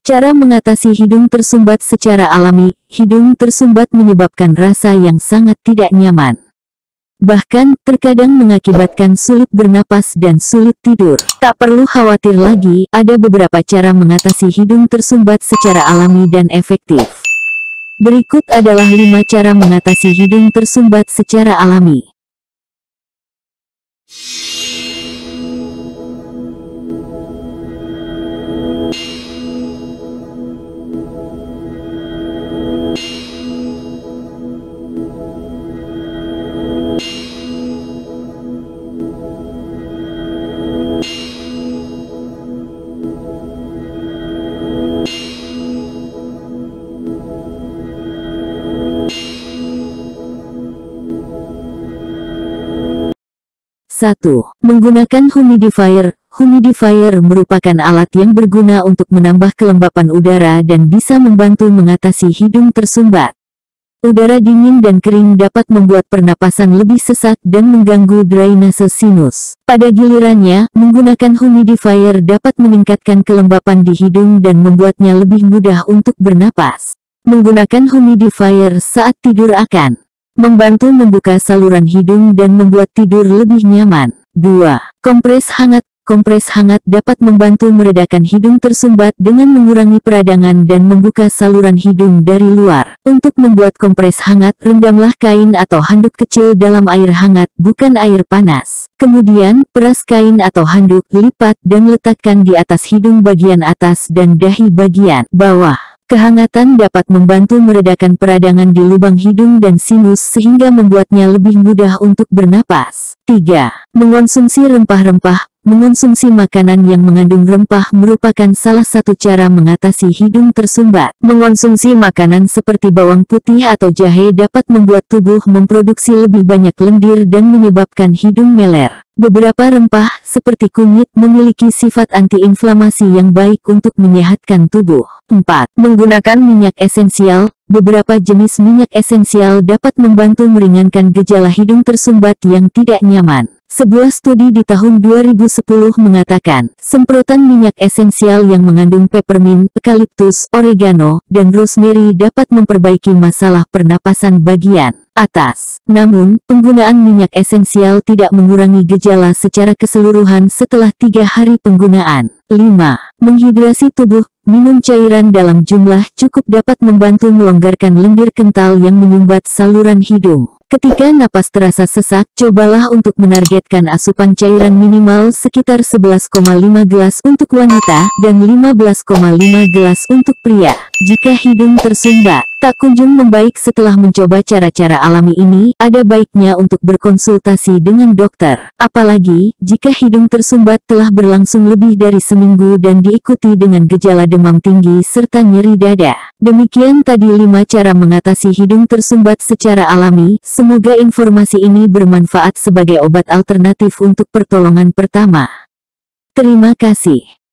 Cara mengatasi hidung tersumbat secara alami. Hidung tersumbat menyebabkan rasa yang sangat tidak nyaman. Bahkan, terkadang mengakibatkan sulit bernapas dan sulit tidur. Tak perlu khawatir lagi, ada beberapa cara mengatasi hidung tersumbat secara alami dan efektif. Berikut adalah 5 cara mengatasi hidung tersumbat secara alami. 1. Menggunakan humidifier. Humidifier merupakan alat yang berguna untuk menambah kelembapan udara dan bisa membantu mengatasi hidung tersumbat. Udara dingin dan kering dapat membuat pernapasan lebih sesak dan mengganggu drainase sinus. Pada gilirannya, menggunakan humidifier dapat meningkatkan kelembapan di hidung dan membuatnya lebih mudah untuk bernapas. Menggunakan humidifier saat tidur akan membantu membuka saluran hidung dan membuat tidur lebih nyaman. 2. Kompres hangat. Kompres hangat dapat membantu meredakan hidung tersumbat dengan mengurangi peradangan dan membuka saluran hidung dari luar. Untuk membuat kompres hangat, rendamlah kain atau handuk kecil dalam air hangat, bukan air panas. Kemudian, peras kain atau handuk, lipat dan letakkan di atas hidung bagian atas dan dahi bagian bawah. Kehangatan dapat membantu meredakan peradangan di lubang hidung dan sinus sehingga membuatnya lebih mudah untuk bernapas. 3. Mengonsumsi rempah-rempah. Mengonsumsi makanan yang mengandung rempah merupakan salah satu cara mengatasi hidung tersumbat. Mengonsumsi makanan seperti bawang putih atau jahe dapat membuat tubuh memproduksi lebih banyak lendir dan menyebabkan hidung meler. Beberapa rempah, seperti kunyit, memiliki sifat antiinflamasi yang baik untuk menyehatkan tubuh. 4. Menggunakan minyak esensial. Beberapa jenis minyak esensial dapat membantu meringankan gejala hidung tersumbat yang tidak nyaman. Sebuah studi di tahun 2010 mengatakan, semprotan minyak esensial yang mengandung peppermint, eukaliptus, oregano, dan rosemary dapat memperbaiki masalah pernapasan bagian atas. Namun, penggunaan minyak esensial tidak mengurangi gejala secara keseluruhan setelah 3 hari penggunaan. 5. Menghidrasi tubuh. Minum cairan dalam jumlah cukup dapat membantu melonggarkan lendir kental yang menyumbat saluran hidung. Ketika napas terasa sesak, cobalah untuk menargetkan asupan cairan minimal sekitar 11,5 gelas untuk wanita dan 15,5 gelas untuk pria. Jika hidung tersumbat tak kunjung membaik setelah mencoba cara-cara alami ini, ada baiknya untuk berkonsultasi dengan dokter. Apalagi, jika hidung tersumbat telah berlangsung lebih dari seminggu dan diikuti dengan gejala demam tinggi serta nyeri dada. Demikian tadi 5 cara mengatasi hidung tersumbat secara alami. Semoga informasi ini bermanfaat sebagai obat alternatif untuk pertolongan pertama. Terima kasih.